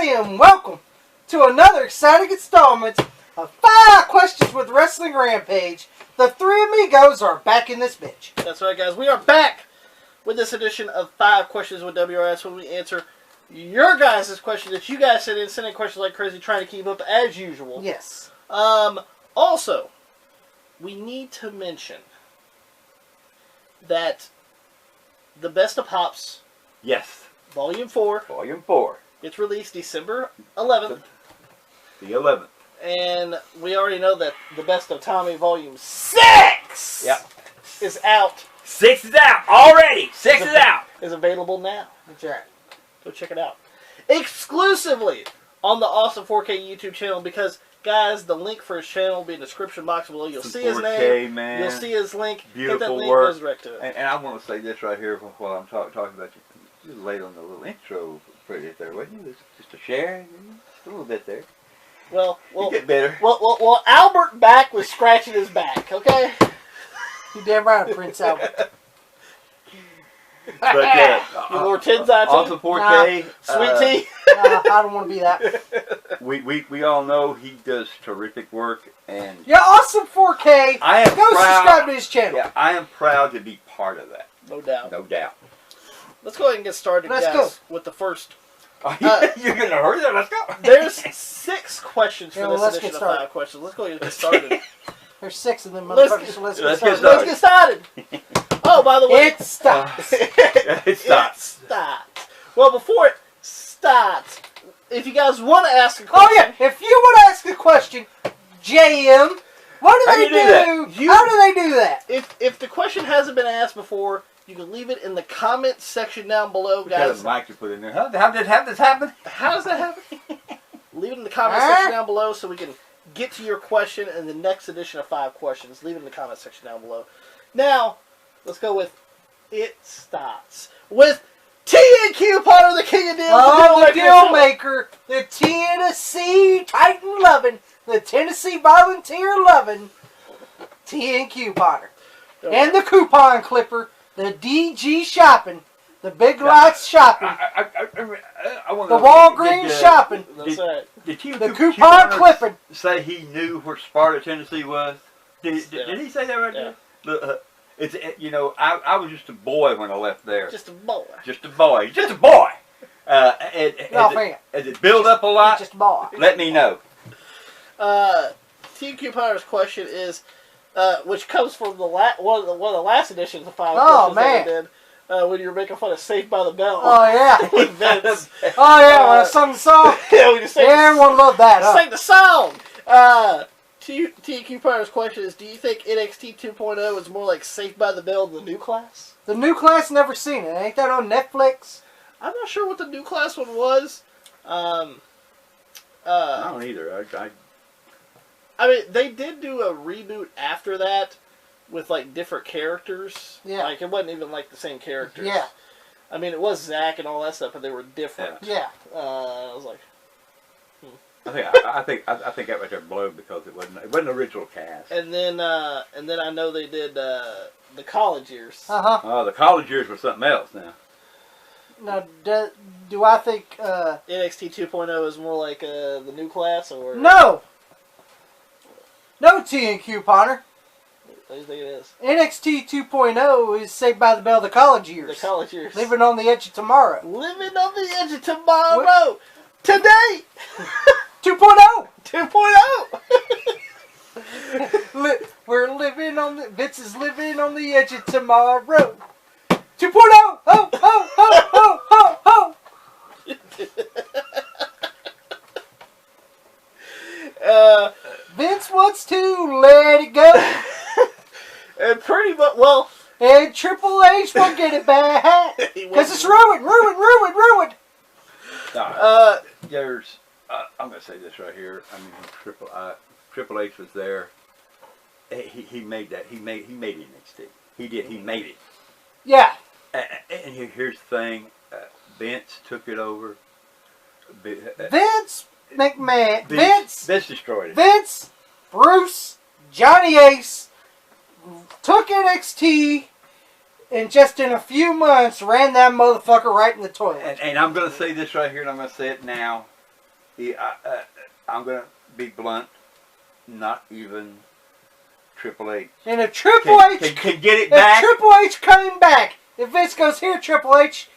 everybody, and welcome to another exciting installment of 5 Questions with Wrestling Rampage. The three amigos are back in this bitch. That's right, guys. We are back with this edition of 5 Questions with WRS, when we answer your guys' questions that you guys sent in, sending questions like crazy, trying to keep up as usual. Yes. Also, we need to mention that the Best of Pops, yes, Volume 4, Volume 4, gets released December 11th. the 11th. And we already know that the Best of Tommy Volume 6 Yep. is out. 6 is out already. 6 is out. Is available now. That's right. Go check it out. Exclusively on the Awesome 4K YouTube channel, because, guys, the link for his channel will be in the description box below. You'll see his name. Man. You'll see his link. Beautiful Hit that link, work. goes direct to it. And I want to say this right here while I'm talking about you. You was late on the little intro pretty there, wasn't you? Just a share, just a little bit there. Well, You get better. Well, Albert back was scratching his back, okay? You damn right, Prince Albert. But You more tins on Awesome 4K. Sweet tea. I don't want to be that. We all know he does terrific work, and Yeah, Awesome 4K. I am Go proud. subscribe to his channel. Yeah, I am proud to be part of that. No doubt. No doubt. Let's go ahead and get started, Let's guys, with the first. You're gonna hurry there. Let's go. There's 6 questions for Yeah, this let's edition get of started. 5 questions. Let's go ahead and get started. There's 6 of them, Let's motherfuckers, get- so let's let's get get started. Let's get started. Oh, by the way, It stops. It stops. It starts. Well, before it starts, if you guys want to ask a Oh question, yeah, if you want to ask a question, JM, what do How they you do that? do? How do they do that? if the question hasn't been asked before, you can leave it in the comment section down below, We got guys. a mic to put in there. How did this happen? How does that happen? Leave it in the comment Huh? section down below so we can get to your question in the next edition of 5 questions. Leave it in the comment section down below. Now, let's go with It Starts with T&Q Potter, the King of Deals. Oh, the Deal deal maker, the Tennessee Titan loving, the Tennessee Volunteer loving, T&Q Potter. And the coupon clipper, the DG shopping, the Big Lots shopping, I want the Walgreens shopping, That's right. Did you the coupon clipping. say he knew where Sparta, Tennessee was? Did he say that right Yeah. there? Look, I was just a boy when I left there. Just a boy. Just a boy. Just a boy. No, As it build up a lot, Just a boy. let me know. T&Q Potter's question is, which comes from one of the last editions of 5 Oh, questions man. that we did, when you were making fun of Saved by the Bell. Oh yeah. With Vince. Oh yeah, when I sung the song. Yeah, we just sang, Yeah, everyone loved that. Huh? sang the song. T&Q Potter's question is, do you think NXT 2.0 is more like Saved by the Bell than the new class? The new class, never seen it. Ain't that on Netflix? I'm not sure what the new class one was. I don't either. I mean, they did do a reboot after that with, like, different characters. Yeah. Like, it wasn't even, like, the same characters. Yeah. I mean, it was Zack and all that stuff, but they were different. Yeah. I was like... I think that was a blow because it wasn't the original cast. And then I know they did the college years. Uh-huh. Oh, the college years were something else now. Now, do I think... NXT 2.0 is more like the new class, or... No! No T&Q Potter. What do you think it is? NXT 2.0 is Saved by the Bell the college years. The college years. Living on the edge of tomorrow. Living on the edge of tomorrow. Today! 2.0! 2.0! We're living on the... Vince is living on the edge of tomorrow. 2.0! Ho, ho, ho, ho, ho, ho! Vince wants to let it go. And pretty much, well... And Triple H won't get it back. Because it's ruined. There's, I'm going to say this right here. I mean, Triple H was there. He made that. He made NXT. He did. He made it. Yeah. And here's the thing. Vince took it over. Vince McMahon. Vince destroyed it. Vince, Bruce, Johnny Ace took NXT and just in a few months ran that motherfucker right in the toilet. And I'm going to say this right here, and I'm going to say it now. I'm gonna be blunt. Not even Triple H. And if Triple H can get it back, if Triple H coming back, if Vince goes here, Triple H,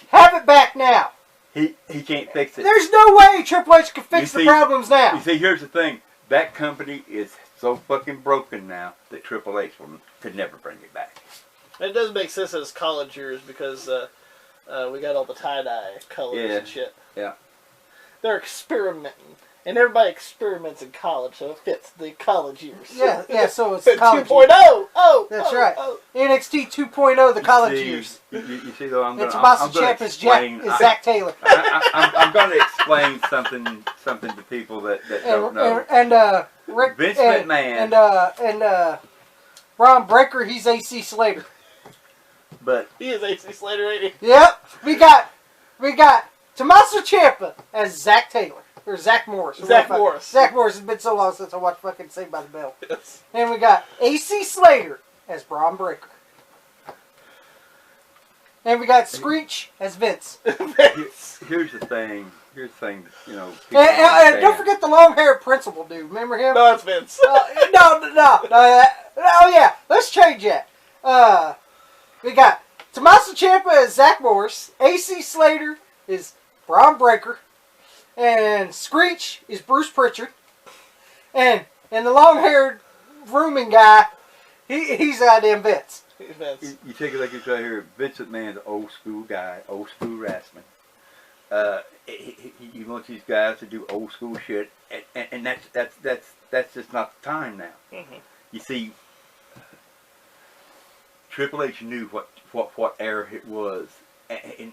have it back now. He can't fix it. There's no way Triple H can fix the problems now. You see, here's the thing. That company is so fucking broken now that Triple H could never bring it back. It does make sense as college years because we got all the tie-dye colors and shit. Yeah. They're experimenting. And everybody experiments in college, so it fits the college years. Yeah, so it's college 2.0. Oh, that's right. NXT 2.0, the college years. You see, though, I'm going to explain. Is Zach Taylor. I'm going to explain something to people that don't know. And Rick Vince McMahon and Ron Breaker, he's AC Slater. But he is AC Slater, ain't he? Yep. We got Tommaso Ciampa as Zach Taylor. Or Zach Morris. Zach Morris. Zach Morris. It's been so long since I watched fucking Saved by the Bell. Yes. And we got AC Slater as Braun Breaker. And we got Screech as Vince. Here's the thing. You know. And don't forget the long-haired principal dude. Remember him? No, it's Vince. No. Oh, yeah. Let's change that. We got Tommaso Ciampa as Zach Morris. AC Slater is Braun Breaker. And Screech is Bruce Pritchard. And the long-haired grooming guy, he's goddamn Vince. You take it like it's right here. Vince McMahon's an old school guy, old school wrestling. He wants these guys to do old school shit, and that's just not the time now. Mm-hmm. You see, Triple H knew what era it was, and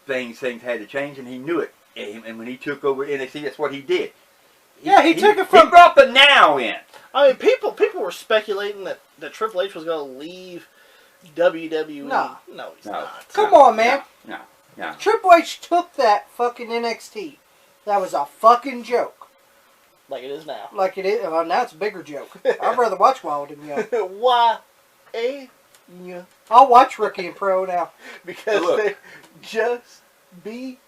things had to change, and he knew it. And when he took over NXT, that's what he did. He took it from... He brought the now in. I mean, people were speculating that Triple H was going to leave WWE. No, he's not. Come on, man. No. Triple H took that fucking NXT. That was a fucking joke. Like it is now. Like it is. Well, now it's a bigger joke. I'd rather watch Wild and Young. Why? I'll watch Rookie and Pro now. Because they just be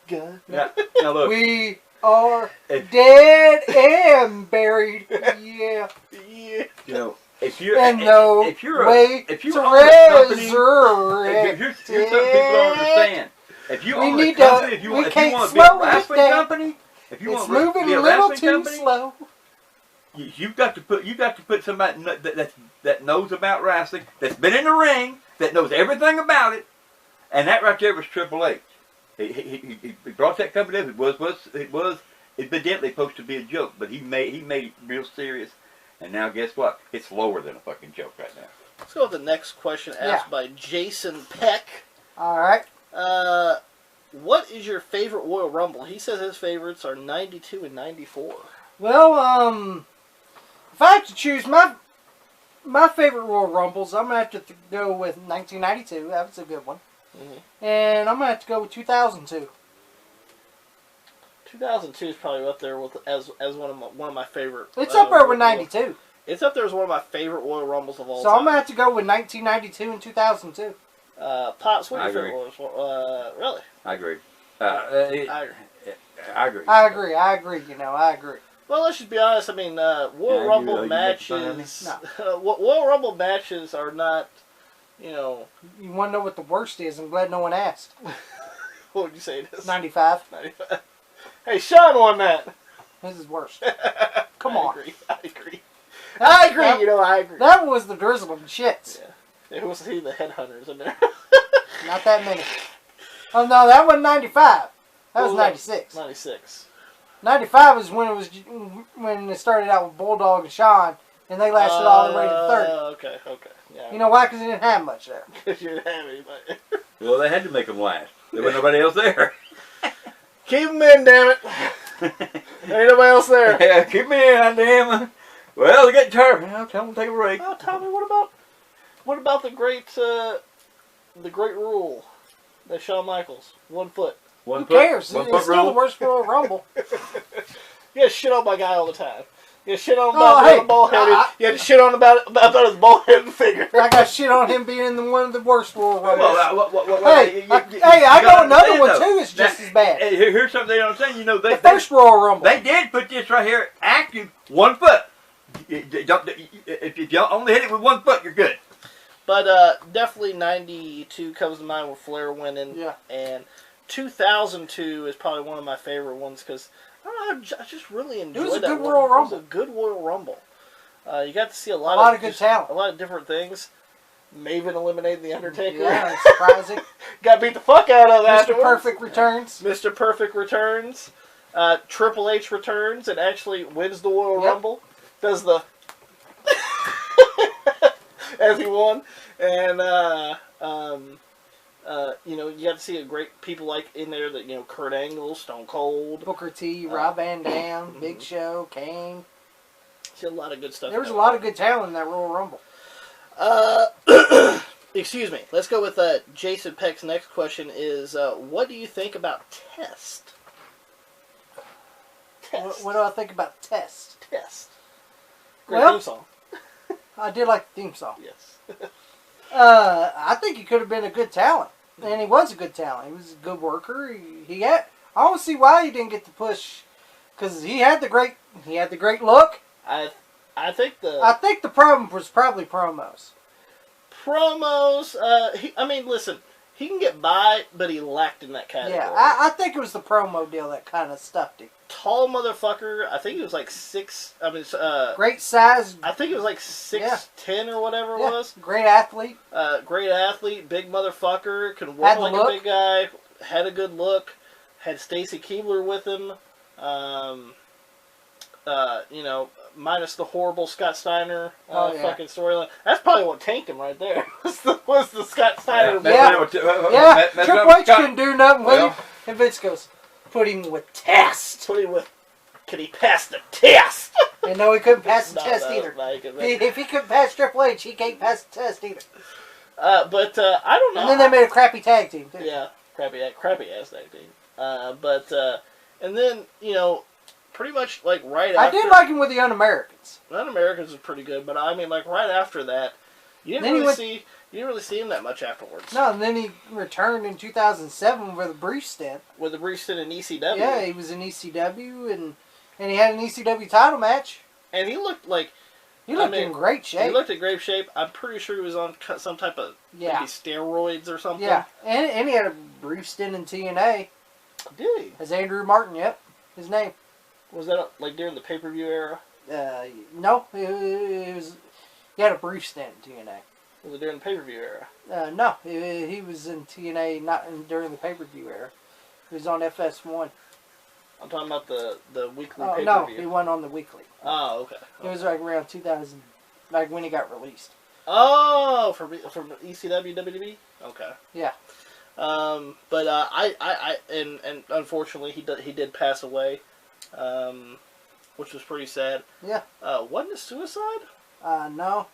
good. Now look. We are dead and buried. Yeah. You know, if you're and no if you're way if you to own a company, resurrect here's something people don't understand. If you own a need company, to- if you we want to can't be a slow it wrestling down. company, if you It's want moving to be a a little wrestling too company, slow. you've got to put somebody that knows about wrestling, that's been in the ring, that knows everything about it, and that right there was Triple H. He brought that company up. It was evidently supposed to be a joke, but he made it real serious. And now guess what? It's lower than a fucking joke right now. Let's go with the next question asked by Jason Peck. All right. What is your favorite Royal Rumble? He says his favorites are 92 and 94. Well, if I have to choose my favorite Royal Rumbles, I'm going to have to go with 1992. That was a good one. Mm-hmm. And I'm going to have to go with 2002. 2002 is probably up there with as one of my favorite. It's up there with 92. It's up there as one of my favorite Royal Rumbles of all time. So I'm going to have to go with 1992 and 2002. Pops, what are your favorite Royals? Really? I agree. I agree. I agree. I agree. You know, I agree. Well, let's just be honest. I mean, Royal Rumble matches. Royal Rumble matches are not. You know. You want to know what the worst is? I'm glad no one asked. What would you say it is? 95. 95. Hey, Sean won that. This is worse. Come on. I agree. I agree. You know, I agree. That was the Drizzle and Shits. Yeah. It was the Headhunters in there. Not that many. Oh no, that wasn't 95. That was 96. 96. 95 is when it started out with Bulldog and Sean, and they lasted all the way to 30. Okay. Yeah. You know why? Because they didn't have much there. Because you didn't have anybody. Well, they had to make them last. There was nobody else there. Keep them in, damn it. Ain't nobody else there. Yeah, keep me in, damn. Well, they get tired. Well, tell them to take a break. Oh, Tommy, what about the great rule that Shawn Michaels, 1 foot. Who cares? One It's foot still rule. the worst Royal Rumble. You guys shit on my guy all the time. You shit on about being bald-headed. You had to shit on about his bald-headed figure. I got shit on him being one of the worst Royal Rumbles. I know another one too is just as bad. Here's something they don't understand. You know, the first Royal Rumble. They did put this right here active 1 foot. If you only hit it with 1 foot, you're good. But definitely 92 comes to mind with Flair winning. Yeah. And 2002 is probably one of my favorite ones because I just really enjoyed that. It was a good Royal Rumble. It was a good Royal Rumble. You got to see a lot of good talent. A lot of different things. Maven eliminated The Undertaker. Yeah, surprising. Got beat the fuck out of that. Mr. Perfect returns. Mr. Perfect returns. Triple H returns and actually wins the Royal Rumble. Does the... as he won. And, you know, you got to see a great people like in there that, you know, Kurt Angle, Stone Cold. Booker T, Rob Van Dam, Big Show, Kane. See a lot of good stuff. There was a lot of good talent in that Royal Rumble. Excuse me. Let's go with Jason Peck's next question is, what do you think about Test? What do I think about Test? Test. Great theme song. I did like the theme song. Yes. I think he could have been a good talent. And he was a good talent. He was a good worker. He had... I don't see why he didn't get the push. Because he had the great look. I think the... I think the problem was probably promos. Promos, I mean, listen, he can get by, but he lacked in that category. Yeah, I think it was the promo deal that kind of stuffed him. Tall motherfucker, I think he was like 6, I mean, great size. I think it was like 6'10" or whatever it was. Great athlete. Great athlete, big motherfucker, could walk like a big guy, had a good look, had Stacy Keibler with him, you know, minus the horrible Scott Steiner fucking storyline. That's probably what tanked him right there. was the Scott Steiner. Triple H couldn't do nothing with him. And Vince goes, put him with Test. Can he pass the test? And no, he couldn't pass the test either. If he couldn't pass Triple H, he can't pass the test either. But I don't know. And then they made a crappy tag team too. Yeah, crappy ass tag team. And then, you know, pretty much like right after... I did like him with the Un-Americans. The Un-Americans was pretty good, but I mean, like right after that, you didn't really see him that much afterwards. No, and then he returned in 2007 with a brief stint. With a brief stint in ECW. Yeah, he was in ECW, and he had an ECW title match. And he looked like... He looked in great shape. He looked in great shape. I'm pretty sure he was on some type of maybe steroids or something. Yeah, and he had a brief stint in TNA. Did he? As Andrew Martin, yep, his name. Was that like during the pay-per-view era? No, it was. He had a brief stint in TNA. Was it during the pay-per-view era? No, he was in TNA during the pay-per-view era. He was on FS1. I'm talking about the weekly pay-per-view. No, he wasn't on the weekly. Oh, okay. It was like around 2000, like when he got released. Oh, from ECW, WWE? Okay. Yeah. But and unfortunately he did pass away, which was pretty sad. Yeah. Wasn't it suicide? No,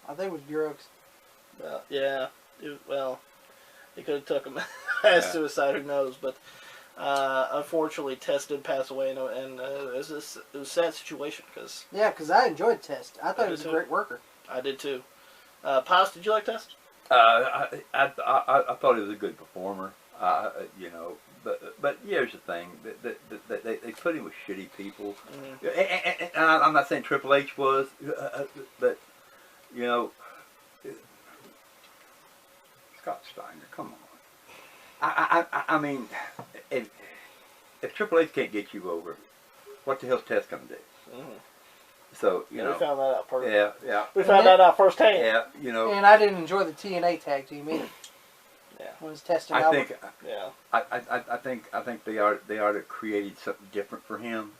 I think it was drugs. Yeah. He could have took him as suicide. Who knows? But unfortunately, Test did pass away, and it was a sad situation because. Yeah, because I enjoyed Test. I thought he was a great worker. I did too. Paz, did you like Test? I thought he was a good performer, you know, but here's the thing, they put him with shitty people, and I'm not saying Triple H was, but, you know, Scott Steiner, come on. I mean, if Triple H can't get you over, what the hell's Test going to do? So, you know. We found that out first. Yeah. We found that out firsthand. Yeah, you know. And I didn't enjoy the TNA tag team either. Yeah. When it was testing I think they ought to created something different for him.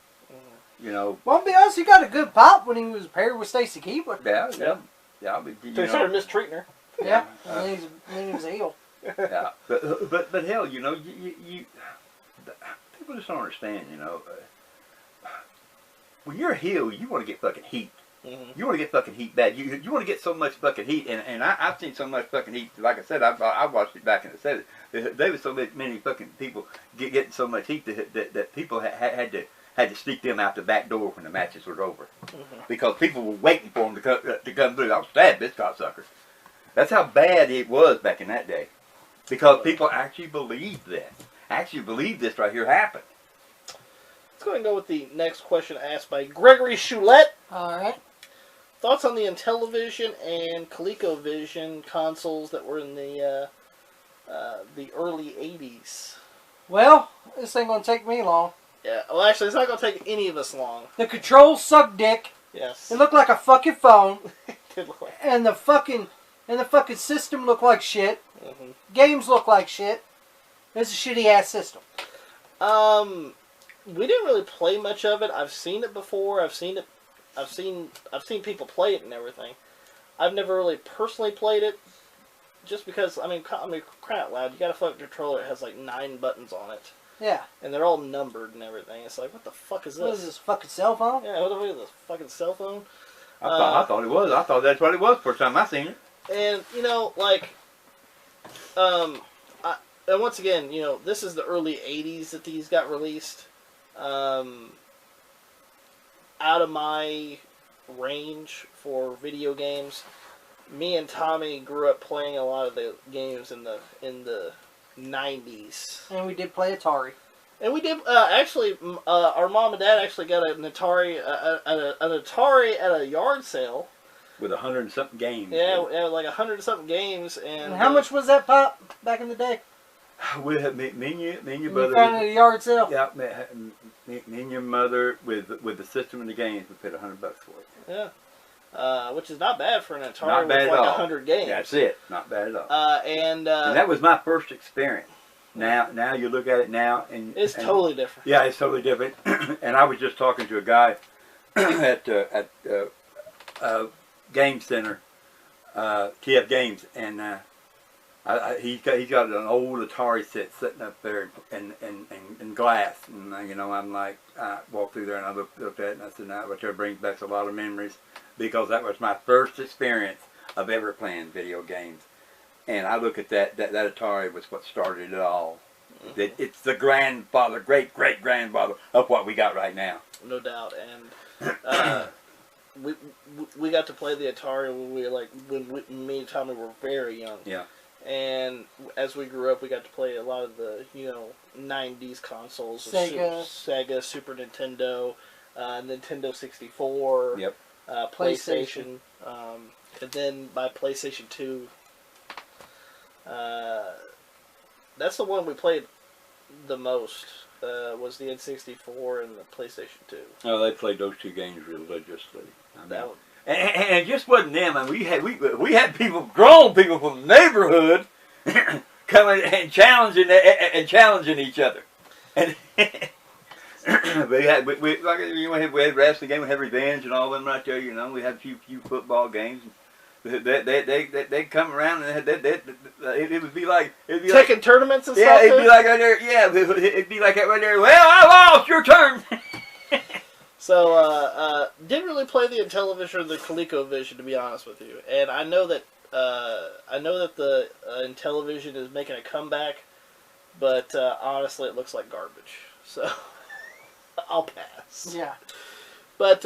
You know. Well, to be honest, he got a good pop when he was paired with Stacy Keibler. Yeah. But, so he started mistreating her. Yeah. And then he was a heel. Yeah. But hell, you know, you people just don't understand, you know. When you're a heel, you want to get fucking heat. You want to get fucking heat bad. You want to get so much fucking heat, and I've seen so much fucking heat. Like I said, I watched it back in the 70s. There was so many fucking people getting so much heat that people had had to sneak them out the back door when the matches were over. Because people were waiting for them to come through. I'll stab this cocksucker. That's how bad it was back in that day. Because people actually believed that. Actually believed this right here happened. Let's go ahead and go with the next question asked by Gregory Choulette. Alright. Thoughts on the Intellivision and ColecoVision consoles that were in the early 80s? Well, this ain't gonna take me long. Yeah, well actually it's not going to take any of us long. The controls suck dick. Yes. It looked like a fucking phone. It did look like And the fucking system looked like shit. Mhm. Games look like shit. It's a shitty ass system. We didn't really play much of it. I've seen it before. I've seen people play it and everything. I've never really personally played it, just because I mean, cry out loud. You got a fucking controller that has like 9 buttons on it. Yeah. And they're all numbered and everything. It's like, what the fuck is this? What is this, fucking cell phone? Yeah, what the fuck is this? Fucking cell phone? I thought it was. I thought that's what it was first time I seen it. And you know, like, and once again, you know, this is the early '80s that these got released. Out of my range for video games, me and Tommy grew up playing a lot of the games in the '90s. And we did play Atari. And we did actually. Our mom and dad actually got an Atari, an Atari at a yard sale. With 100 and something games. Yeah, like 100 and something games. And how much was that pop back in the day? We had me and your You brother. found it at a yard sale? Yeah, me and your mother with the system and the games. We paid $100 for it. Yeah, which is not bad for an Atari Not bad with at like all. 100 games. That's it. Not bad at all. And that was my first experience. Now you look at it now, and it's totally different. Yeah, it's totally different. And I was just talking to a guy at Game Center, TF Games, and he's got an old Atari set sitting up there in glass, and you know, I'm like, I walked through there and I looked at it and I said, "Now, which brings back a lot of memories," because that was my first experience of ever playing video games. And I look at that Atari was what started it all. Mm-hmm. It's the grandfather, great grandfather of what we got right now. No doubt. And we got to play the Atari when we were like me and Tommy were very young. Yeah. And as we grew up, we got to play a lot of the 90s consoles, Sega, Super Nintendo, Nintendo 64. Yep. PlayStation. And then by PlayStation 2. That's the one we played the most, was the N64 and the PlayStation 2. Oh, they played those two games religiously. And it just wasn't them. I mean, we had people, grown people from the neighborhood, coming and challenging each other. And we had wrestling game, we had Revenge and all them right there. You know, we had a few football games. They come around and it would be like taking tournaments and stuff. Yeah, it'd be like right there. Yeah, it'd be like that right there. Well, I lost. Your turn. So didn't really play the Intellivision or the ColecoVision, to be honest with you. And I know that the Intellivision is making a comeback, but honestly, it looks like garbage. So I'll pass. Yeah. But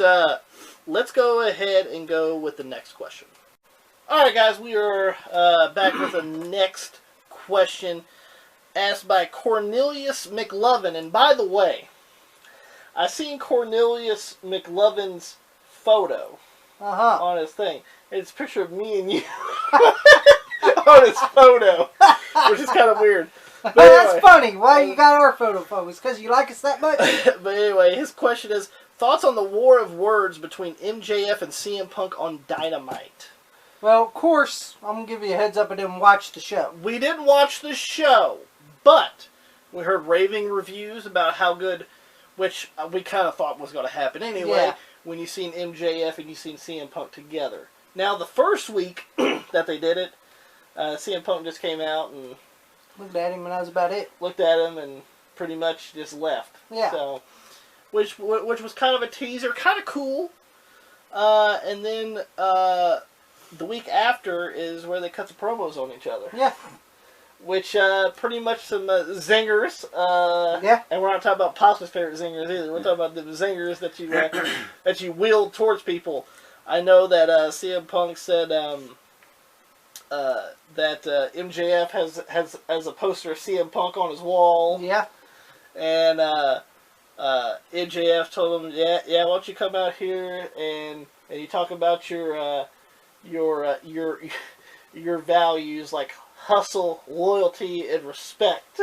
let's go ahead and go with the next question. Alright guys, we are back with the next question asked by Cornelius McLovin. And by the way, I seen Cornelius McLovin's photo on his thing. It's a picture of me and you on his photo, which is kind of weird. But That's anyway, funny. Why you got our photo focus? Because you like us that much? But anyway, his question is, thoughts on the war of words between MJF and CM Punk on Dynamite? Well, of course, I'm going to give you a heads up. I didn't watch the show. We didn't watch the show, but we heard raving reviews about how good, which we kind of thought was going to happen anyway, when you seen MJF and you seen CM Punk together. Now, the first week that they did it, CM Punk just came out and looked at him, and that was about it. Looked at him and pretty much just left. Yeah. So, which was kind of a teaser, kind of cool. And then the week after is where they cut the promos on each other. Yeah. which pretty much some zingers. Yeah. And we're not talking about Papa's favorite zingers either. We're talking about the zingers that you that you wield towards people. I know that CM Punk said that MJF has a poster of CM Punk on his wall. Yeah. And MJF told him, yeah, why don't you come out here and you talk about your values like hustle, loyalty, and respect.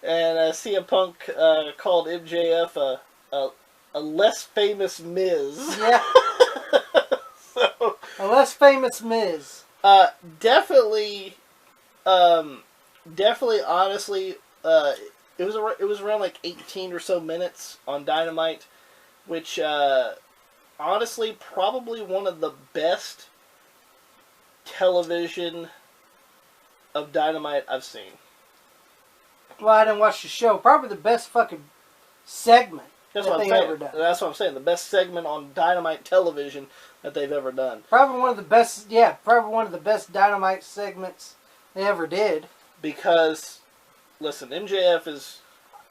And CM Punk called MJF a less famous Miz. Yeah. So A less famous Miz. definitely, honestly, it was around like 18 or so minutes on Dynamite, which honestly probably one of the best television of Dynamite I've seen. Well, I didn't watch the show. Probably the best fucking segment That's that what I'm they saying. ever done. That's what I'm saying. The best segment on Dynamite television that they've ever done. Probably one of the best. Yeah, probably one of the best Dynamite segments they ever did. Because, listen, MJF is.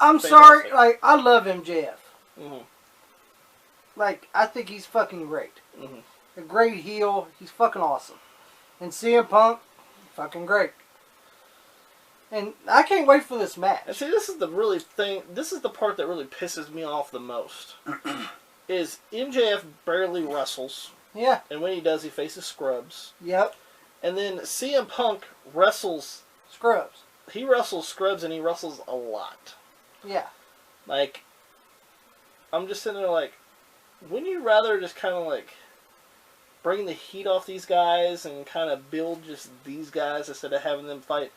I'm fantastic. sorry. Like, I love MJF. Mm-hmm. Like, I think he's fucking great. Mm-hmm. A great heel. He's fucking awesome. And CM Punk, fucking great. And I can't wait for this match. And see, this is the part that really pisses me off the most. Is MJF barely wrestles. Yeah. And when he does, he faces scrubs. Yep. And then CM Punk wrestles. Scrubs. He wrestles scrubs and he wrestles a lot. Yeah. Like, I'm just sitting there like, wouldn't you rather just kind of like bring the heat off these guys and kind of build just these guys instead of having them fight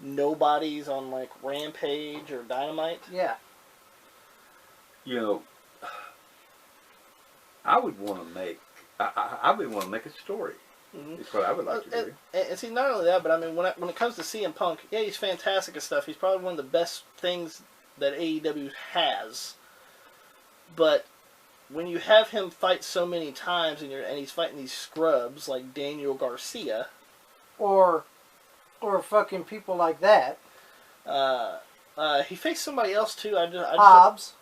nobodies on like Rampage or Dynamite? Yeah. You know, I would want to make a story. Mm-hmm. That's what I would like to do. And see, not only that, but I mean, when it comes to CM Punk, yeah, he's fantastic and stuff. He's probably one of the best things that AEW has. But when you have him fight so many times and he's fighting these scrubs like Daniel Garcia, Or fucking people like that. he faced somebody else too. Hobbs.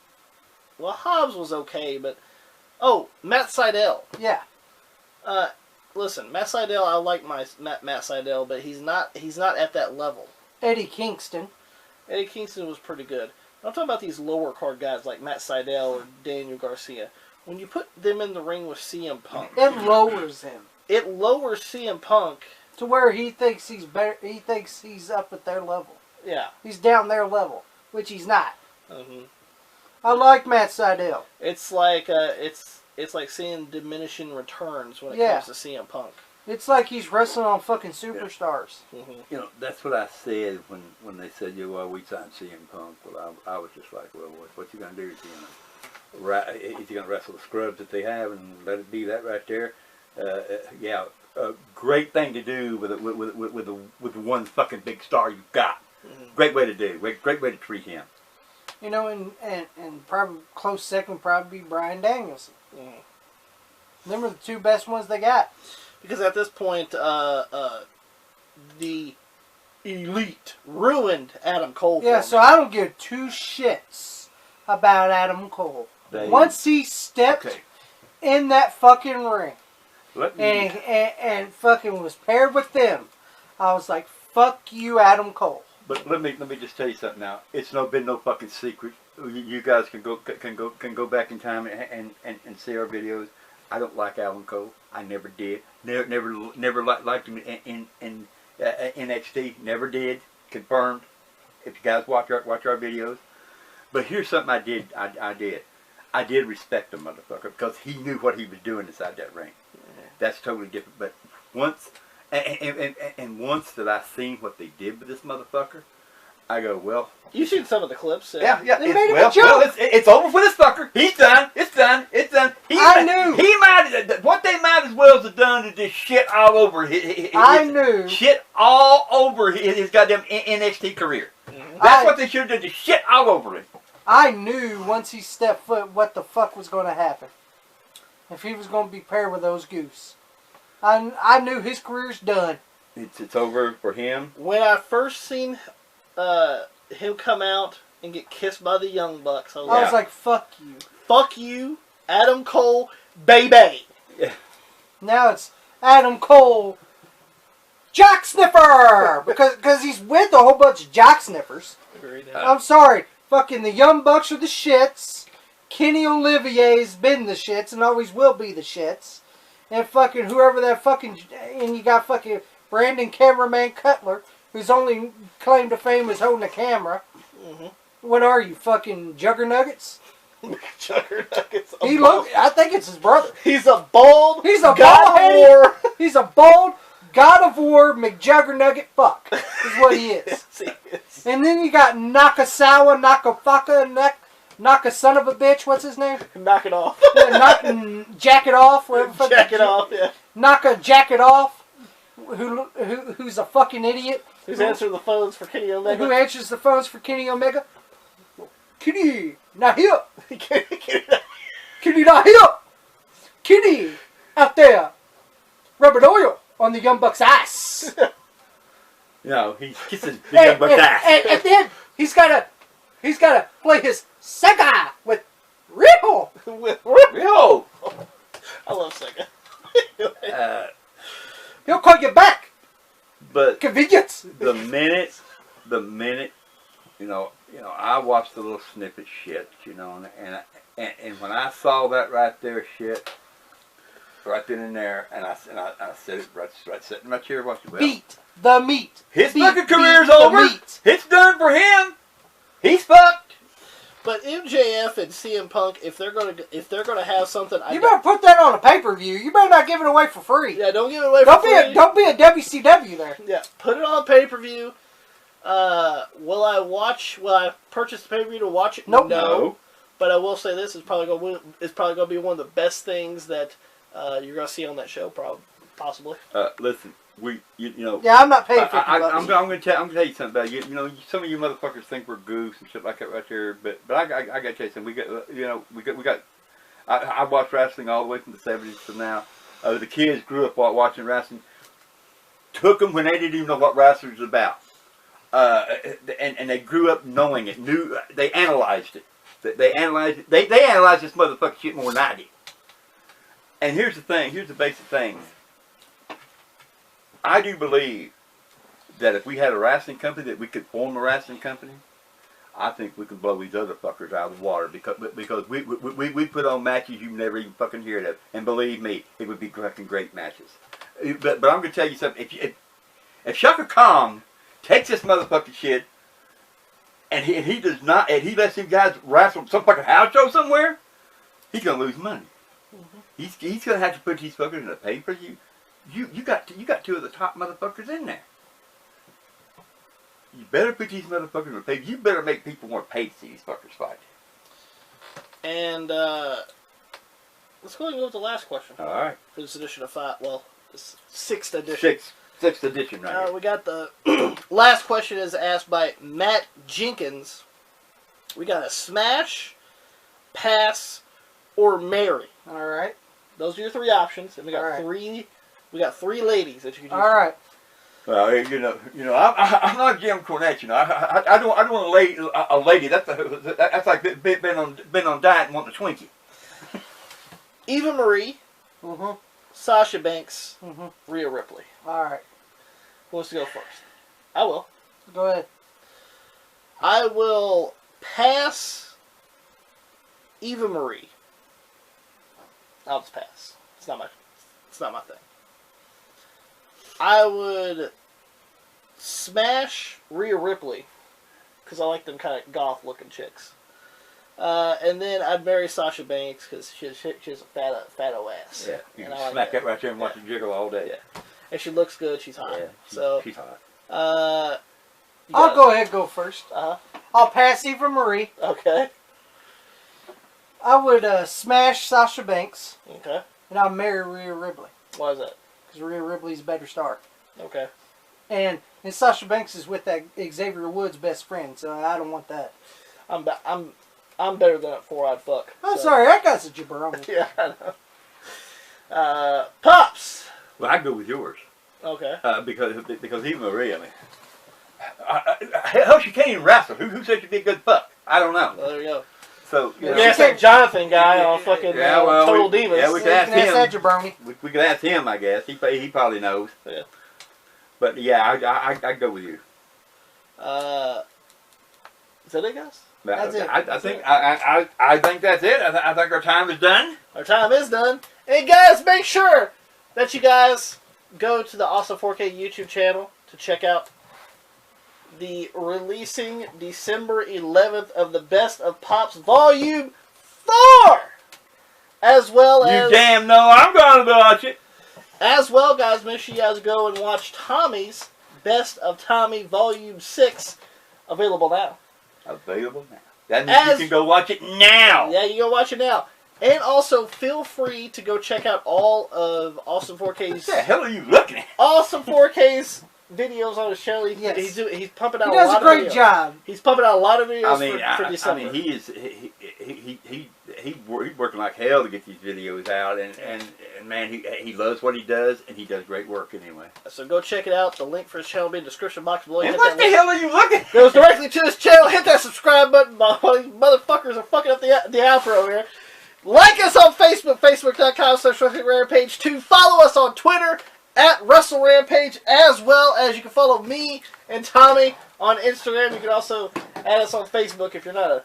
Well, Hobbs was okay, but Matt Sydal. Yeah. Listen, Matt Sydal, I like Matt Sydal, but he's not at that level. Eddie Kingston. Eddie Kingston was pretty good. I'm talking about these lower card guys like Matt Sydal or Daniel Garcia. When you put them in the ring with CM Punk, It lowers him. it lowers CM Punk. To where he thinks he's better. He thinks he's up at their level. Yeah. He's down their level, which he's not. Mm-hmm. I like Matt Sydal. It's like it's like seeing diminishing returns when it comes to CM Punk. It's like he's wrestling on fucking superstars. Mm-hmm. You know, that's what I said when they said, we signed CM Punk. Well, I was just like, well, what you gonna do? Is he gonna wrestle the scrubs that they have and let it be that right there? A great thing to do with the one fucking big star you've got. Mm-hmm. Great way to do. Great way to treat him. You know, and probably close second would probably be Bryan Danielson. Mm-hmm. Them are the two best ones they got. Because at this point, the Elite ruined Adam Cole. Yeah, for so me. I don't give two shits about Adam Cole. Once he stepped in that fucking ring and fucking was paired with them, I was like, fuck you, Adam Cole. But let me just tell you something now. It's been no fucking secret. You guys can go back in time and see our videos. I don't like Adam Cole. I never did. Never liked him in NXT. Never did. Confirmed. If you guys watch our videos. But here's something I did. I did respect the motherfucker because he knew what he was doing inside that ring. That's totally different. But once once that I seen what they did with this motherfucker, I go, well. You've seen some of the clips. They made him a joke. It's over for this fucker. He's done. It's done. I knew. What they might as well have done is just shit all over I knew. Shit all over his goddamn NXT career. Mm-hmm. That's what they should have done. Just shit all over him. I knew once he stepped foot what the fuck was going to happen. If he was going to be paired with those goose. I knew his career's done. It's over for him. When I first seen him come out and get kissed by the Young Bucks, I I was like, fuck you. fuck you, Adam Cole, baby. Yeah. Now it's Adam Cole, jock sniffer, because he's with a whole bunch of jock sniffers. I'm sorry, fucking the Young Bucks are the shits. Kenny Olivier's been the shits and always will be the shits. And fucking whoever that fucking, and you got fucking Brandon Cameraman Cutler, whose only claim to fame is holding a camera. Mm-hmm. What are you, fucking Juggernuggets? Juggernuggets. I think it's his brother. He's a bald. He's a God of War. He's a bald God of War McJuggernugget fuck. Is what he is. Yes, he is. And then you got Nakasawa, Nakafaka, Naka son of a bitch. What's his name? Knock it off. Jacket off. Whatever. Jack it off. Yeah. Naka jacket off. Who's a fucking idiot? Who's answering the phones for Kenny Omega? Who answers the phones for Kenny Omega? Kenny, not here. Kenny, not here. Kenny, out there, rubbing oil on the Young Bucks' ass. No, he's kissing the Young Bucks' ass. And then he's gotta play his Sega with Riho. Yo! I love Sega. He'll call you back. But Convenience. the minute, I watched the little snippet shit, and when I saw that right there shit, right then and there, and I said it right sitting in my chair watching. Well, Beat the meat. His fucking career's over. It's done for him. He's fucked. But MJF and CM Punk, if they're gonna have something, You better put that on a pay-per-view. You better not give it away for free. Yeah, don't give it away for free. Don't be a WCW there. Yeah, put it on pay-per-view. Will I purchase the pay-per-view to watch it? Nope. No. But I will say this is probably gonna be one of the best things that you're gonna see on that show, possibly. Listen, Yeah, I'm not paying $50. I'm gonna tell you something about you. Some of you motherfuckers think we're goose and shit like that right there, but I gotta tell you something. We got. I watched wrestling all the way from the '70s to now. The kids grew up watching wrestling. Took them when they didn't even know what wrestling was about, and they grew up knowing it. They analyzed it. They analyzed it. They analyzed this motherfucking shit more than I did. And here's the thing. Here's the basic thing. I do believe that if we had a wrestling company, that we could form a wrestling company, I think we could blow these other fuckers out of the water because we put on matches you've never even fucking heard of, and believe me, it would be fucking great matches. But I'm gonna tell you something. If Shaka Khan takes this motherfucking shit and he does not, and he lets them guys wrestle some fucking house show somewhere, he's gonna lose money. Mm-hmm. He's gonna have to put these fuckers in a pay-per-view. You got two of the top motherfuckers in there. You better put these motherfuckers in a pay. You better make people want to pay to see these fuckers fight. And let's go ahead and go with the last question. All right. For this edition of this 6th edition. Sixth edition right here. We got the last question is asked by Matt Jenkins. We got a smash, pass, or marry. All right. Those are your three options, and we got three. We got three ladies that you can choose. All right. Well, I'm not Jim Cornette. I don't want a lady. That's like been on diet and wanting a Twinkie. Eva Marie, Sasha Banks, Rhea Ripley. All right. Who wants to go first? I will. Go ahead. I will pass Eva Marie. I'll just pass. It's not my thing. I would smash Rhea Ripley because I like them kind of goth looking chicks. And then I'd marry Sasha Banks because she has a fat ass. Yeah, you can like smack that right there and watch her jiggle all day. Yeah, and she looks good. She's hot. Yeah, she's hot. I'll go ahead and go first. I'll pass Eva Marie. Okay. I would smash Sasha Banks. Okay. And I'll marry Rhea Ripley. Why is that? Because Rhea Ripley's a better star. Okay. And Sasha Banks is with that Xavier Woods' best friend, so I don't want that. I'm better than a four-eyed fuck. I'm sorry, that guy's a jabroni. Yeah, I know. Pops. Well, I go with yours. Okay. Because Eva Marie, I mean, hell, she can't even wrestle. Who said she'd be a good fuck? I don't know. Well, there you go. So You ask that Jonathan guy on fucking Total Divas. Yeah, we could ask ask that him. jabroni. We could ask him, I guess. He probably knows. Yeah. But yeah, I go with you. Is that it, guys? That's it. I think that's it. I think our time is done. Our time is done. And guys, make sure that you guys go to the Awesome 4K YouTube channel to check out the releasing December 11th of the Best of Pops Volume 4! As well as... You damn know I'm going to watch it. As well, guys, make sure you guys go and watch Tommy's Best of Tommy Volume 6, available now. Available now. That means you can go watch it now. Yeah, you go watch it now. And also, feel free to go check out all of Awesome 4K's... What the hell are you looking at? Awesome 4K's videos on his channel. Yes. He's pumping out He a does lot a great of videos. job. He's pumping out a lot of videos for I December. mean, he's working like hell to get these videos out, and man, he loves what he does, and he does great work anyway. So go check it out. The link for his channel will be in the description box below. And what the hell are you looking at? Goes directly to his channel. Hit that subscribe button. While these motherfuckers are fucking up the outro here. Like us on Facebook, facebook.com/WrestlingRampage2. Follow us on Twitter @WrestleRampage, as well as you can follow me and Tommy on Instagram. You can also add us on Facebook if you're not a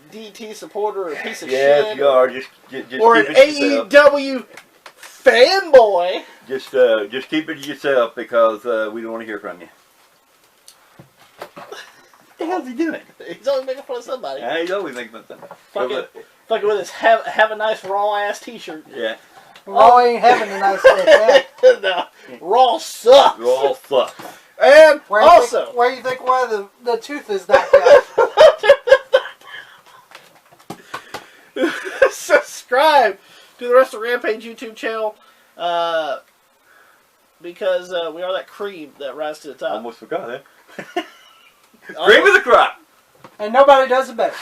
DT supporter or a piece of shit. Yes, you are. Just or keep an it to yourself. AEW fanboy. Just keep it to yourself because we don't want to hear from you. What the hell's he doing? He's always making fun of somebody. Yeah, he's always making fun of somebody. Fucking with his have a nice raw ass t-shirt. Yeah. Raw ain't having a nice day. No, Raw sucks. Raw sucks. And also, where you think why the tooth is knocked out? subscribe to the Wrestle Rampage YouTube channel because we are that cream that rises to the top. Almost forgot that. Cream of the crop. And nobody does it better.